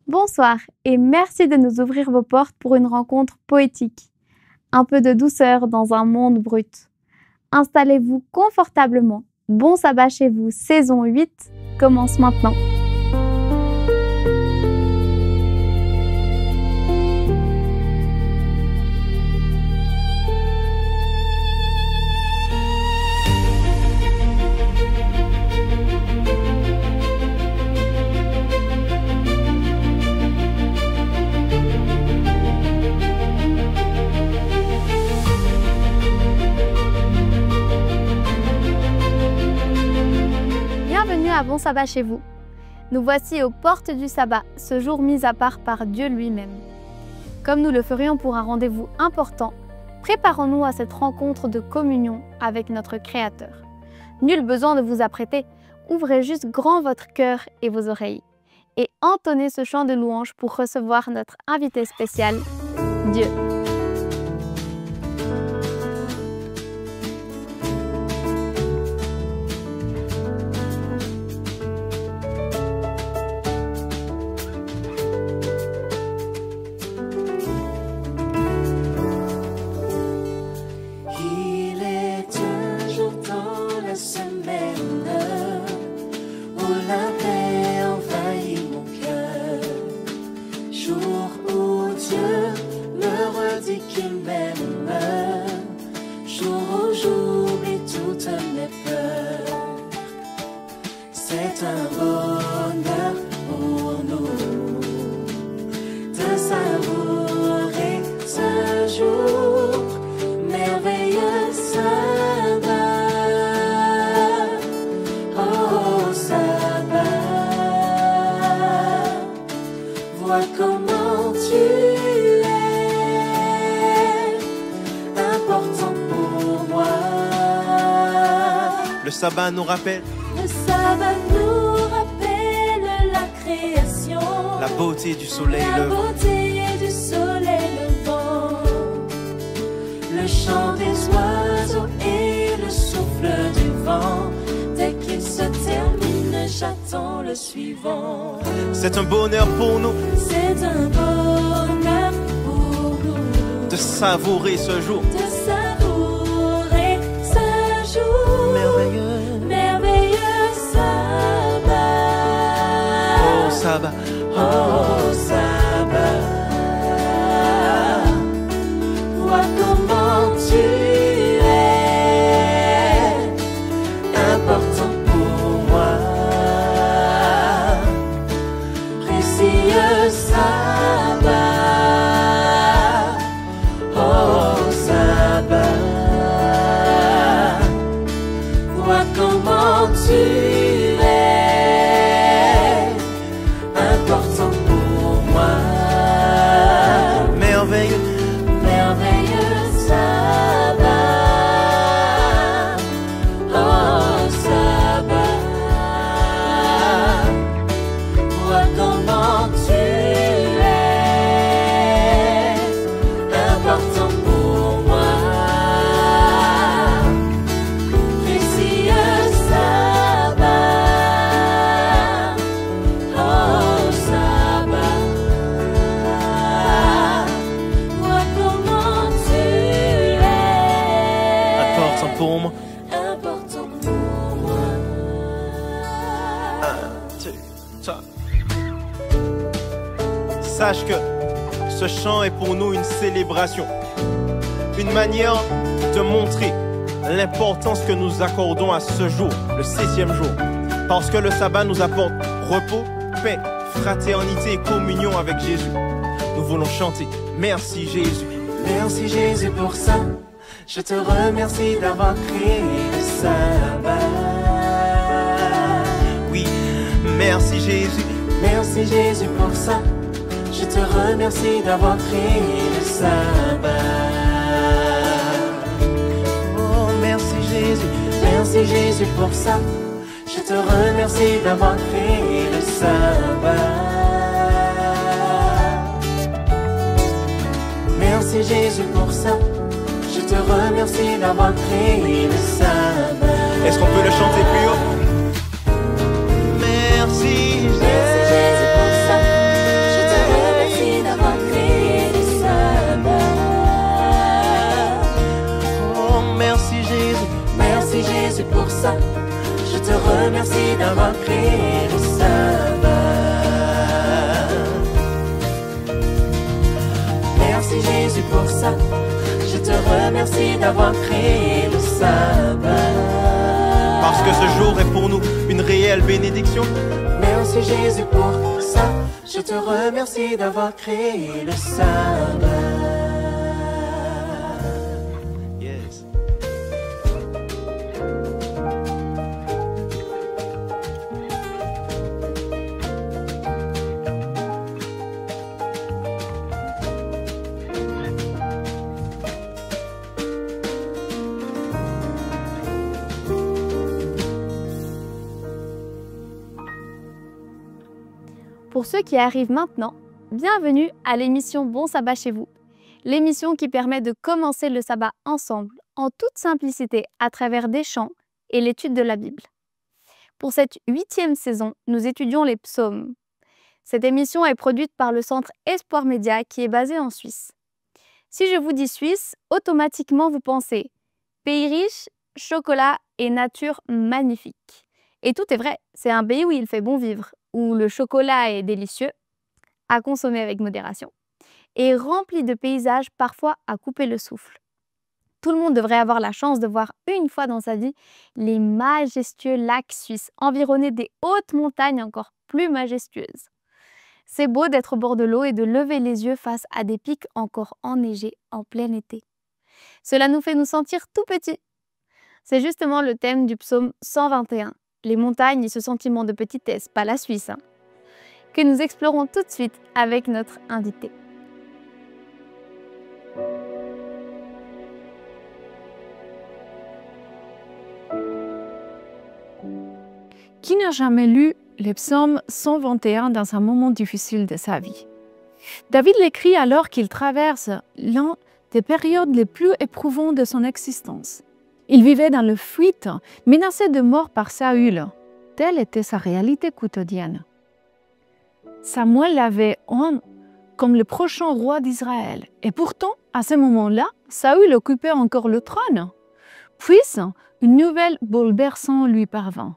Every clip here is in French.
Bonsoir et merci de nous ouvrir vos portes pour une rencontre poétique. Un peu de douceur dans un monde brut. Installez-vous confortablement. Bon sabbat chez vous, saison 8 commence maintenant. Bienvenue à Bon Sabbat chez vous. Nous voici aux portes du sabbat, ce jour mis à part par Dieu lui-même. Comme nous le ferions pour un rendez-vous important, préparons-nous à cette rencontre de communion avec notre Créateur. Nul besoin de vous apprêter, ouvrez juste grand votre cœur et vos oreilles et entonnez ce chant de louange pour recevoir notre invité spécial, Dieu. C'est un bonheur pour nous de savourer ce jour, merveilleux sabbat. Oh sabbat, vois comment tu es important pour moi. Le sabbat nous rappelle. Le sabbat nous rappelle la création, La beauté du soleil la levant. beauté du soleil levant, le chant des oiseaux et le souffle du vent. Dès qu'il se termine, j'attends le suivant. C'est un bonheur pour nous C'est un bonheur pour nous de savourer ce jour. de savourer ce jour Merveilleux. merveilleux sabbat. Oh sabbat. Oh sabbat, vois comment tu es important pour moi. Précieux sabbat, oh sabbat, vois comment tu es important pour moi. Merveilleux. Merveilleux sabbat, oh sabbat, vois comment tu es important pour moi. Précieux sabbat, oh sabbat, vois comment tu es Important pour moi. important pour moi. Un, deux, trois. Sache que ce chant est pour nous une célébration, une manière de montrer l'importance que nous accordons à ce jour, le 7e jour, parce que le sabbat nous apporte repos, paix, fraternité et communion avec Jésus. Nous voulons chanter merci Jésus. Merci Jésus pour ça. Je te remercie d'avoir créé le sabbat. Oui, merci Jésus. Merci Jésus pour ça. Je te remercie d'avoir créé le sabbat. Oh, merci Jésus. Merci Jésus pour ça. Je te remercie d'avoir créé le sabbat. Merci Jésus pour ça. Je te remercie d'avoir créé le sabbat. Est-ce qu'on peut le chanter plus haut? Merci Merci Jésus pour ça. Je d'avoir créé le sabbat. Parce que ce jour est pour nous une réelle bénédiction. Merci Jésus pour ça. Je te remercie d'avoir créé le sabbat. Yes. Pour ceux qui arrivent maintenant, bienvenue à l'émission Bon Sabbat chez vous. L'émission qui permet de commencer le sabbat ensemble, en toute simplicité, à travers des chants et l'étude de la Bible. Pour cette 8e saison, nous étudions les psaumes. Cette émission est produite par le centre Espoir Média qui est basé en Suisse. Si je vous dis Suisse, automatiquement vous pensez pays riche, chocolat et nature magnifique. Et tout est vrai, c'est un pays où il fait bon vivre, où le chocolat est délicieux, à consommer avec modération, et rempli de paysages parfois à couper le souffle. Tout le monde devrait avoir la chance de voir une fois dans sa vie les majestueux lacs suisses, environnés des hautes montagnes encore plus majestueuses. C'est beau d'être au bord de l'eau et de lever les yeux face à des pics encore enneigés en plein été. Cela nous fait nous sentir tout petits. C'est justement le thème du psaume 121. Les montagnes et ce sentiment de petitesse, pas la Suisse, que nous explorons tout de suite avec notre invité. Qui n'a jamais lu le psaume 121 dans un moment difficile de sa vie? David l'écrit alors qu'il traverse l'une des périodes les plus éprouvantes de son existence. Il vivait dans la fuite, menacé de mort par Saül. Telle était sa réalité quotidienne. Samuel l'avait honte comme le prochain roi d'Israël. Et pourtant, à ce moment-là, Saül occupait encore le trône. Puis, une nouvelle bouleversante lui parvint.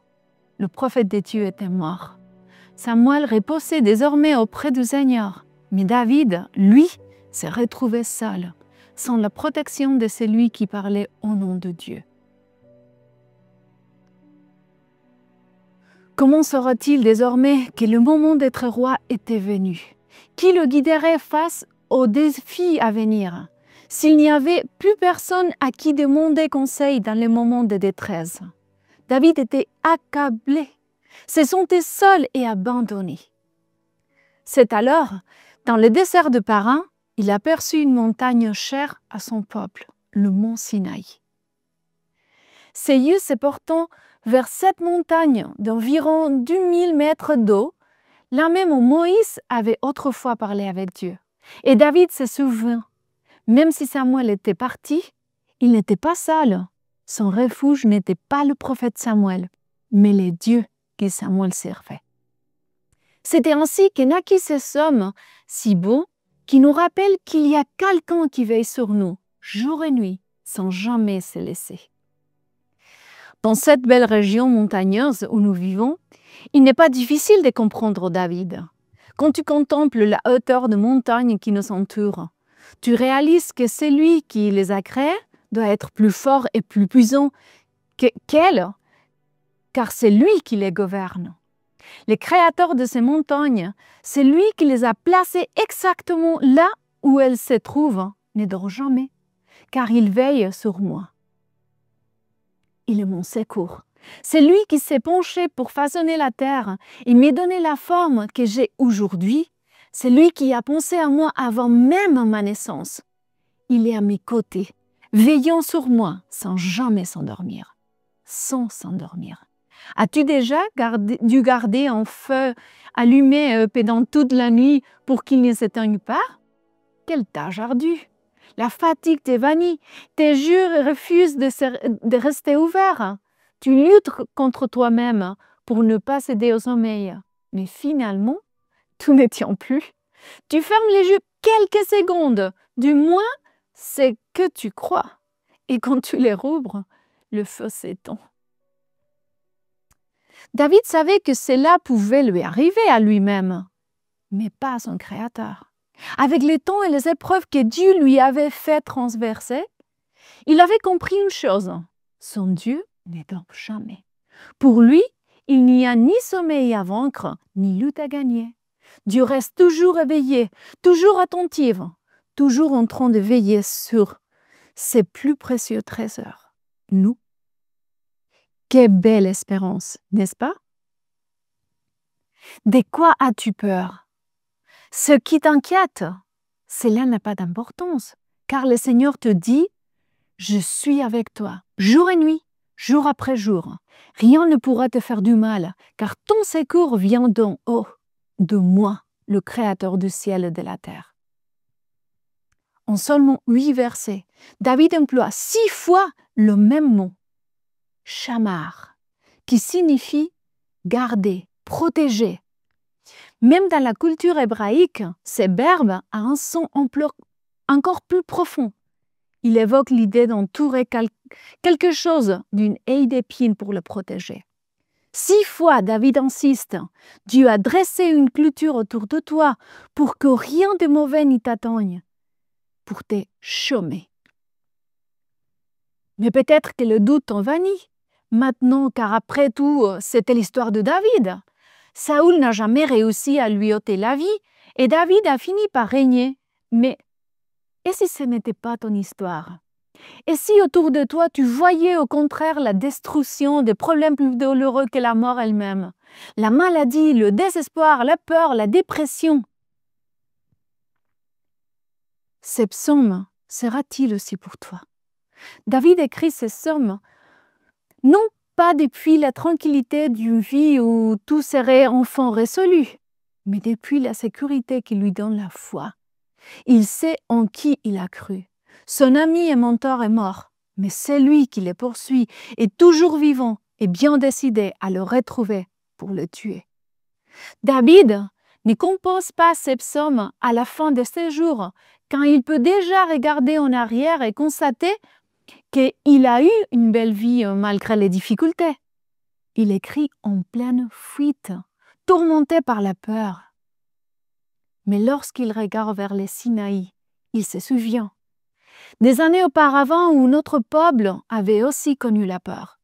Le prophète de Dieu était mort. Samuel reposait désormais auprès du Seigneur. Mais David, lui, s'est retrouvé seul, sans la protection de celui qui parlait au nom de Dieu. Comment saura-t-il désormais que le moment d'être roi était venu? Qui le guiderait face aux défis à venir, s'il n'y avait plus personne à qui demander conseil dans les moments de détresse? David était accablé, se sentait seul et abandonné. C'est alors, dans le désert de Paran, il aperçut une montagne chère à son peuple, le mont Sinaï. Ses yeux se portant vers cette montagne d'environ 2000 mètres d'eau, là même où Moïse avait autrefois parlé avec Dieu. Et David se souvint, même si Samuel était parti, il n'était pas seul. Son refuge n'était pas le prophète Samuel, mais les dieux que Samuel servait. C'était ainsi que naquit ce psaume si beau qui nous rappelle qu'il y a quelqu'un qui veille sur nous, jour et nuit, sans jamais se laisser. Dans cette belle région montagneuse où nous vivons, il n'est pas difficile de comprendre David. Quand tu contemples la hauteur de montagnes qui nous entourent, tu réalises que celui qui les a créées doit être plus fort et plus puissant qu'elle, car c'est lui qui les gouverne. Le créateur de ces montagnes, c'est lui qui les a placées exactement là où elles se trouvent, ne dort jamais, car il veille sur moi. Il est mon secours. C'est lui qui s'est penché pour façonner la terre et me donner la forme que j'ai aujourd'hui. C'est lui qui a pensé à moi avant même ma naissance. Il est à mes côtés, veillant sur moi sans jamais s'endormir. Sans s'endormir. As-tu déjà dû garder un feu allumé pendant toute la nuit pour qu'il ne s'éteigne pas? Quelle tâche ardue! La fatigue t'évanouit, tes yeux refusent de rester ouverts. Tu luttes contre toi-même pour ne pas céder au sommeil. Mais finalement, tout ne tient plus. Tu fermes les yeux quelques secondes, du moins c'est que tu crois. Et quand tu les rouvres, le feu s'éteint. David savait que cela pouvait lui arriver à lui-même, mais pas à son Créateur. Avec les temps et les épreuves que Dieu lui avait fait transverser, Il avait compris une chose, son Dieu ne dort jamais. Pour lui, il n'y a ni sommeil à vaincre, ni lutte à gagner. Dieu reste toujours éveillé, toujours attentif, toujours en train de veiller sur ses plus précieux trésors, nous. Quelle belle espérance, n'est-ce pas? De quoi as-tu peur? Ce qui t'inquiète, cela n'a pas d'importance, car le Seigneur te dit, je suis avec toi, jour et nuit, jour après jour. Rien ne pourra te faire du mal, car ton secours vient d'en haut, de moi, le Créateur du ciel et de la terre. En seulement 8 versets, David emploie 6 fois le même mot, shamar, qui signifie garder, protéger. Même dans la culture hébraïque, ce verbe a un son encore plus profond. Il évoque l'idée d'entourer quelque chose d'une haie d'épines pour le protéger. 6 fois, David insiste, Dieu a dressé une clôture autour de toi pour que rien de mauvais n'y t'atteigne, pour te chômer. Mais peut-être que le doute t'envahit maintenant, car après tout, c'était l'histoire de David. Saül n'a jamais réussi à lui ôter la vie et David a fini par régner. Mais et si ce n'était pas ton histoire? Et si autour de toi, tu voyais au contraire la destruction, des problèmes plus douloureux que la mort elle-même, la maladie, le désespoir, la peur, la dépression? Ce psaume sera-t-il aussi pour toi? David écrit ce psaume non pas depuis la tranquillité d'une vie où tout serait enfin résolu, mais depuis la sécurité qui lui donne la foi. Il sait en qui il a cru. Son ami et mentor est mort, mais celui qui le poursuit est toujours vivant et bien décidé à le retrouver pour le tuer. David ne compose pas ces psaumes à la fin de ses jours, quand il peut déjà regarder en arrière et constater qu'il a eu une belle vie malgré les difficultés. Il écrit en pleine fuite, tourmenté par la peur. Mais lorsqu'il regarde vers le Sinaï, il se souvient des années auparavant où notre peuple avait aussi connu la peur.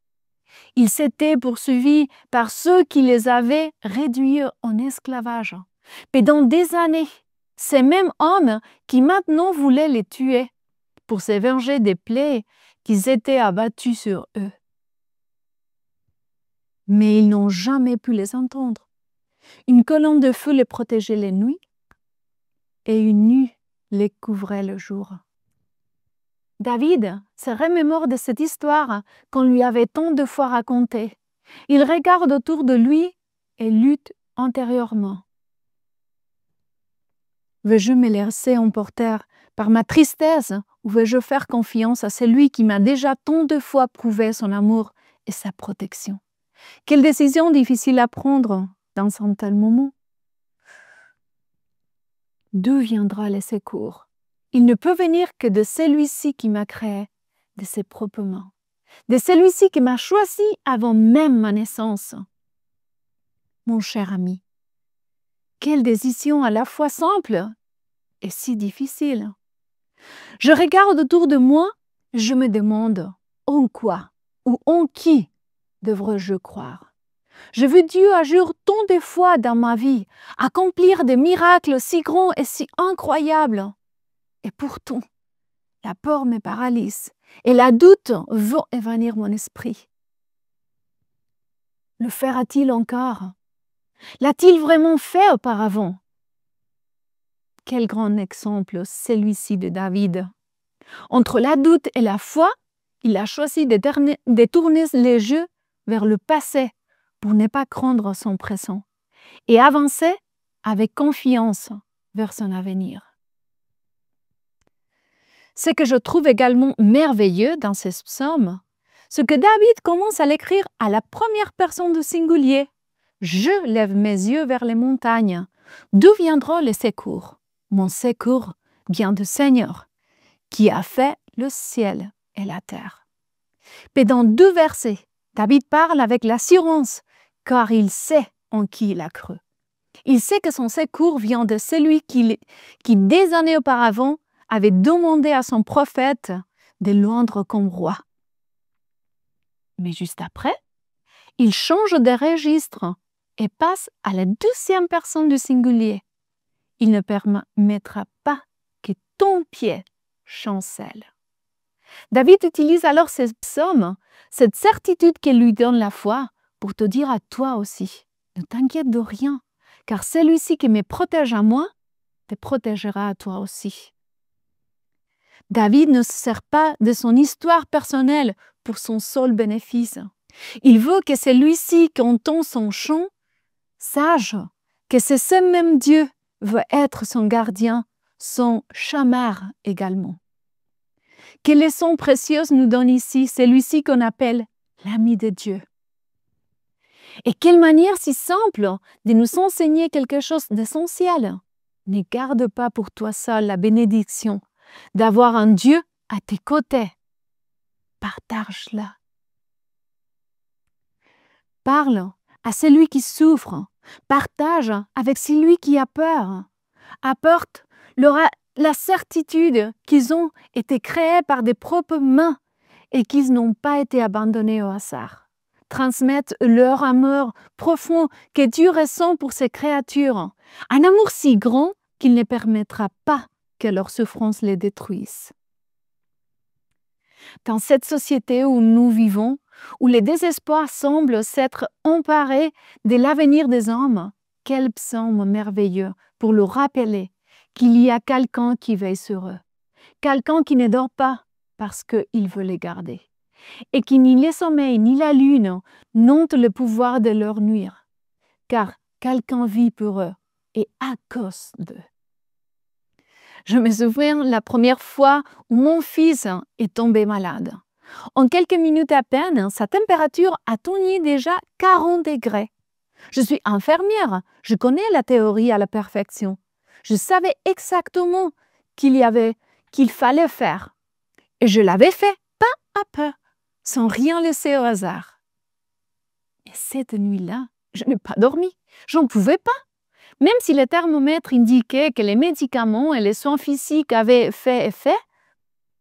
Ils s'étaient poursuivis par ceux qui les avaient réduits en esclavage. Pendant des années, ces mêmes hommes qui maintenant voulaient les tuer pour se venger des plaies qu'ils étaient abattus sur eux. Mais ils n'ont jamais pu les entendre. Une colonne de feu les protégeait les nuits et une nue les couvrait le jour. David se remémore de cette histoire qu'on lui avait tant de fois racontée. Il regarde autour de lui et lutte intérieurement. Veux-je me laisser emporter par ma tristesse ou veux-je faire confiance à celui qui m'a déjà tant de fois prouvé son amour et sa protection? Quelle décision difficile à prendre dans un tel moment? D'où viendra le secours? Il ne peut venir que de celui-ci qui m'a créé, de ses propres mains, de celui-ci qui m'a choisi avant même ma naissance. Mon cher ami, quelle décision à la fois simple et si difficile. Je regarde autour de moi, je me demande en quoi ou en qui devrais-je croire? Je veux Dieu agir tant de fois dans ma vie, accomplir des miracles si grands et si incroyables. Et pourtant, la peur me paralyse et la doute veut évanouir mon esprit. Le fera-t-il encore? L'a-t-il vraiment fait auparavant? Quel grand exemple celui-ci de David. Entre la doute et la foi, il a choisi de tourner les yeux vers le passé pour ne pas craindre son présent et avancer avec confiance vers son avenir. Ce que je trouve également merveilleux dans ces psaumes, c'est que David commence à l'écrire à la première personne du singulier. Je lève mes yeux vers les montagnes. D'où viendra le secours? Mon secours vient du Seigneur, qui a fait le ciel et la terre. Mais dans 2 versets, David parle avec l'assurance, car il sait en qui il a cru. Il sait que son secours vient de celui qui des années auparavant avait demandé à son prophète de Londres comme roi. Mais juste après, il change de registre et passe à la 2e personne du singulier. Il ne permettra pas que ton pied chancelle. David utilise alors ces psaumes, cette certitude que lui donne la foi, pour te dire à toi aussi, ne t'inquiète de rien, car celui-ci qui me protège à moi, te protégera à toi aussi. David ne se sert pas de son histoire personnelle pour son seul bénéfice. Il veut que celui-ci qui entend son chant sache que c'est ce même Dieu veut être son gardien, son chamard également. Quelle leçon précieuse nous donne ici celui-ci qu'on appelle l'ami de Dieu. Et quelle manière si simple de nous enseigner quelque chose d'essentiel. Ne garde pas pour toi seul la bénédiction d'avoir un Dieu à tes côtés. Partage-la. Parle à celui qui souffre. Partage avec celui qui a peur. Apporte-leur la certitude qu'ils ont été créés par des propres mains et qu'ils n'ont pas été abandonnés au hasard. Transmettent leur amour profond que Dieu ressent pour ses créatures. Un amour si grand qu'il ne permettra pas que leur souffrance les détruise. Dans cette société où nous vivons, où le désespoir semble s'être emparé de l'avenir des hommes, quel psaume merveilleux pour leur rappeler qu'il y a quelqu'un qui veille sur eux, quelqu'un qui ne dort pas parce qu'il veut les garder, et qui ni le sommeil ni la lune n'ont le pouvoir de leur nuire, car quelqu'un vit pour eux et à cause d'eux. Je me souviens la première fois où mon fils est tombé malade. En quelques minutes à peine, sa température atteignait déjà 40 degrés. Je suis infirmière, je connais la théorie à la perfection. Je savais exactement qu'il fallait faire. Et je l'avais fait pas à peu, sans rien laisser au hasard. Et cette nuit-là, je n'ai pas dormi. J'en pouvais pas. Même si le thermomètre indiquait que les médicaments et les soins physiques avaient fait effet,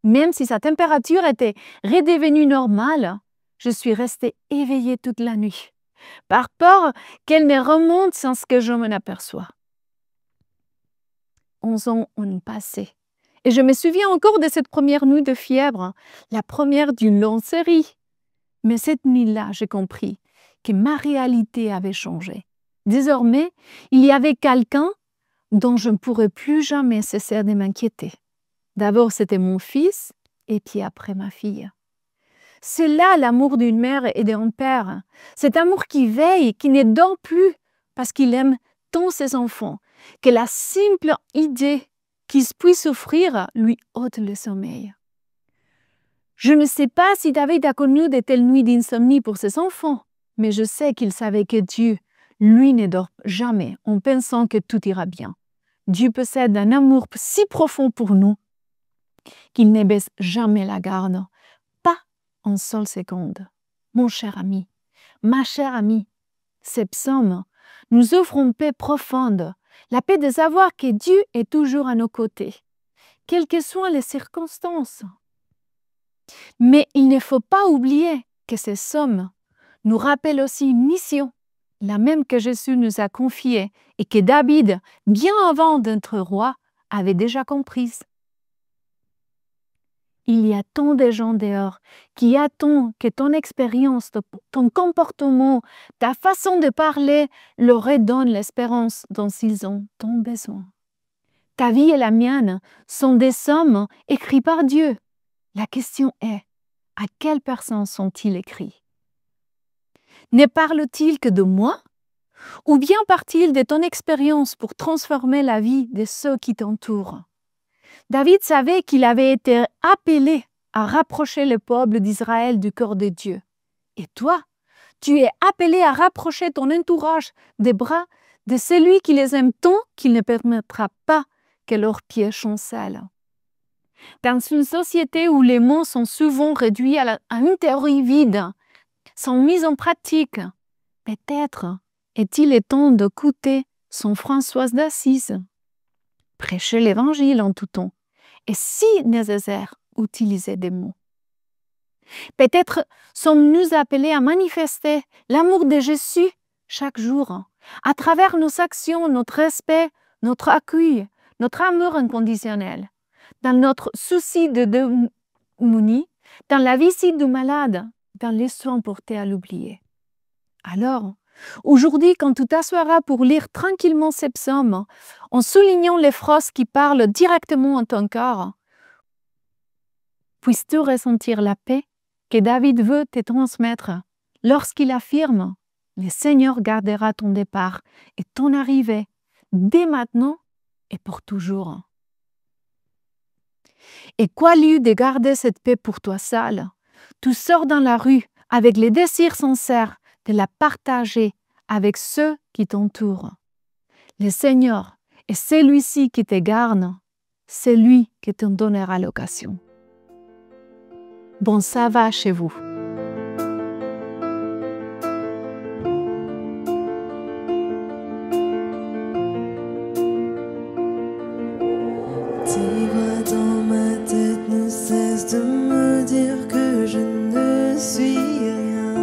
même si sa température était redevenue normale, je suis restée éveillée toute la nuit, par peur qu'elle ne remonte sans que je m'en aperçoive. 11 ans ont passé, et je me souviens encore de cette première nuit de fièvre, la première d'une longue série. Mais cette nuit-là, j'ai compris que ma réalité avait changé. Désormais, il y avait quelqu'un dont je ne pourrais plus jamais cesser de m'inquiéter. D'abord, c'était mon fils, et puis après ma fille. C'est là l'amour d'une mère et d'un père. Cet amour qui veille, qui ne dort plus, parce qu'il aime tant ses enfants, que la simple idée qu'il puisse offrir lui ôte le sommeil. Je ne sais pas si David a connu de telles nuits d'insomnie pour ses enfants, mais je sais qu'il savait que Dieu, lui, ne dort jamais en pensant que tout ira bien. Dieu possède un amour si profond pour nous qu'il ne baisse jamais la garde, pas en seule seconde. Mon cher ami, ma chère amie, ces psaumes nous offrent une paix profonde, la paix de savoir que Dieu est toujours à nos côtés, quelles que soient les circonstances. Mais il ne faut pas oublier que ces psaumes nous rappellent aussi une mission, la même que Jésus nous a confiée et que David, bien avant d'être roi, avait déjà comprise. Il y a tant de gens dehors qui attendent que ton expérience, ton comportement, ta façon de parler leur redonne l'espérance dont ils ont tant besoin. Ta vie et la mienne sont des psaumes écrits par Dieu. La question est, à quelle personne sont-ils écrits? Ne parle-t-il que de moi? Ou bien part-il de ton expérience pour transformer la vie de ceux qui t'entourent? David savait qu'il avait été appelé à rapprocher le peuple d'Israël du cœur de Dieu. Et toi, tu es appelé à rapprocher ton entourage des bras de celui qui les aime tant qu'il ne permettra pas que leurs pieds chancellent. Dans une société où les mots sont souvent réduits à une théorie vide, sans mise en pratique, peut-être est-il le temps d'écouter Saint François d'Assise. Prêcher l'Évangile en tout temps, et si nécessaire, utiliser des mots. Peut-être sommes-nous appelés à manifester l'amour de Jésus chaque jour, à travers nos actions, notre respect, notre accueil, notre amour inconditionnel, dans notre souci de démunis, dans la visite du malade, dans les soins portés à l'oublié. Alors, aujourd'hui, quand tu t'assoiras pour lire tranquillement ces psaumes, en soulignant les phrases qui parlent directement à ton cœur, puisses-tu ressentir la paix que David veut te transmettre lorsqu'il affirme « Le Seigneur gardera ton départ et ton arrivée dès maintenant et pour toujours. » Et quoi lieu de garder cette paix pour toi seul? Tu sors dans la rue avec les désirs sincères de la partager avec ceux qui t'entourent. Le Seigneur est celui-ci qui te garde, c'est lui qui te donnera l'occasion. Bon sabbat chez vous. Tes voix dans ma tête ne cessent de me dire que je ne suis rien.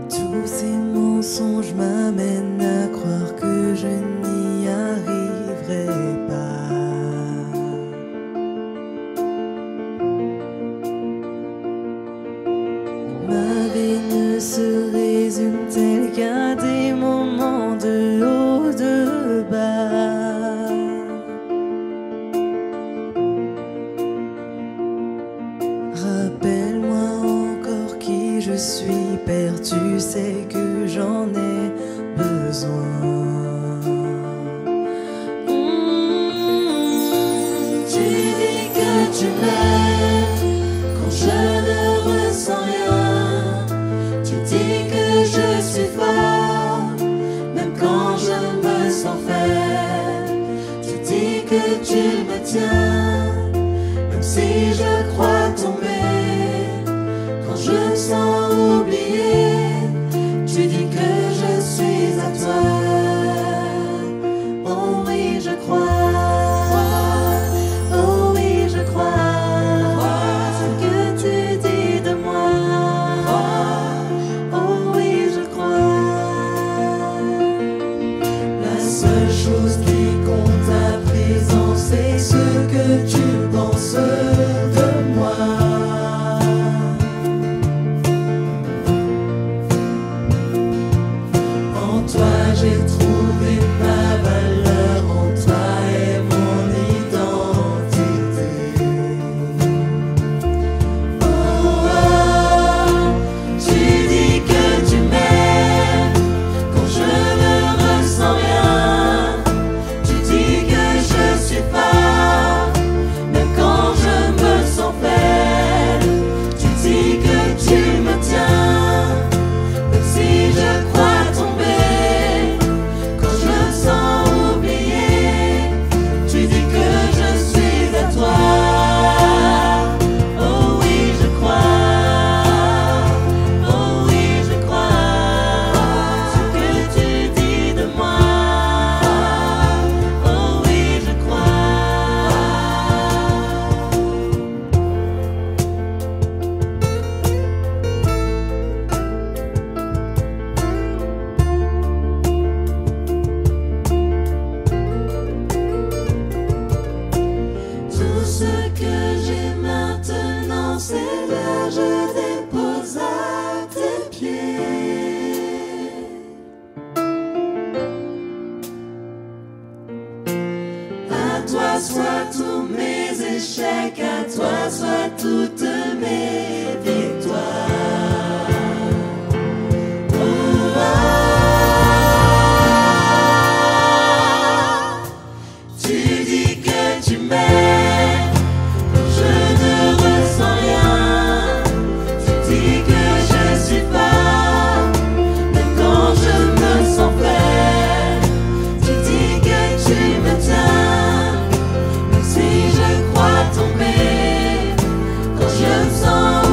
Tous ces mensonges m'amènent à croire que je n'y arriverai pas. Ma vie ne se résume-t-elle qu'à des moments de haut, de bas? Rappelle-moi encore qui je suis, Père, tu sais que j'en ai besoin. Tu dis que tu m'aimes quand je ne ressens rien. Tu dis que je suis fort, même quand je me sens faible. Tu dis que tu me tiens, même si je crois tomber. Quand je me sens oublié, tu dis que je suis à toi. Oh oui, je crois. Oh oui, je crois. Ce que tu dis de moi. Oh oui, je crois. La seule chose qui compte à présent, c'est ce que tu penses de moi. En toi j'ai trouvé ma valeur, en toi est mon identité. Oh, oh, tu dis que tu m'aimes quand je ne ressens rien. Tu dis que je suis fort, même quand je me sens faible. Tu dis que tu me tiens, même si je crois tomber. Quand je me sens oublié, tu dis que je suis à toi. Oh oui, je crois. Oh oui, je crois. Ce que tu dis de moi. Oh oui, je crois. Tout ce que j'ai maintenant, c'est là je dépose à tes pieds. À toi soient tous mes échecs, à toi soient toutes mes victoires. Oh, ah, tu dis que tu m'aimes quand je ne ressens rien. Tu dis que je suis fort, même quand je me sens faible. Tu dis que tu me tiens, même si je crois tomber. Quand je me sens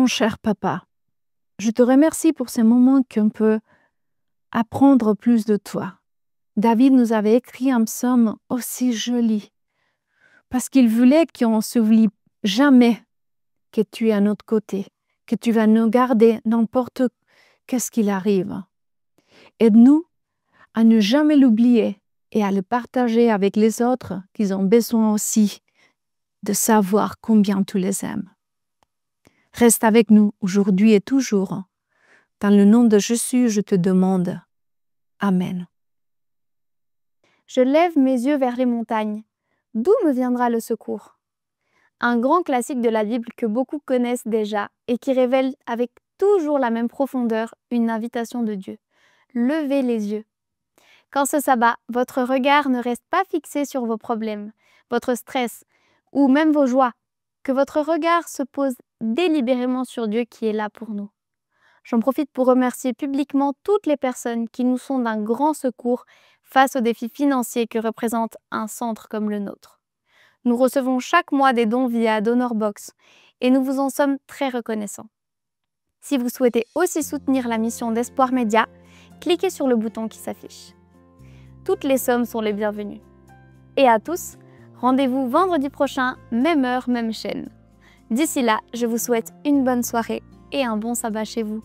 Mon cher papa, je te remercie pour ces moments qu'on peut apprendre plus de toi. David nous avait écrit un psaume aussi joli, parce qu'il voulait qu'on ne s'oublie jamais que tu es à notre côté, que tu vas nous garder n'importe qu'est-ce qu'il arrive. Aide-nous à ne jamais l'oublier et à le partager avec les autres qui ont besoin aussi de savoir combien tu les aimes. Reste avec nous aujourd'hui et toujours. Dans le nom de Jésus, je te demande. Amen. Je lève mes yeux vers les montagnes. D'où me viendra le secours? Un grand classique de la Bible que beaucoup connaissent déjà et qui révèle avec toujours la même profondeur une invitation de Dieu. Levez les yeux. Qu'en ce sabbat, votre regard ne reste pas fixé sur vos problèmes, votre stress ou même vos joies, que votre regard se pose délibérément sur Dieu qui est là pour nous. J'en profite pour remercier publiquement toutes les personnes qui nous sont d'un grand secours face aux défis financiers que représente un centre comme le nôtre. Nous recevons chaque mois des dons via DonorBox et nous vous en sommes très reconnaissants. Si vous souhaitez aussi soutenir la mission d'Espoir Média, cliquez sur le bouton qui s'affiche. Toutes les sommes sont les bienvenues. Et à tous, rendez-vous vendredi prochain, même heure, même chaîne. D'ici là, je vous souhaite une bonne soirée et un bon sabbat chez vous.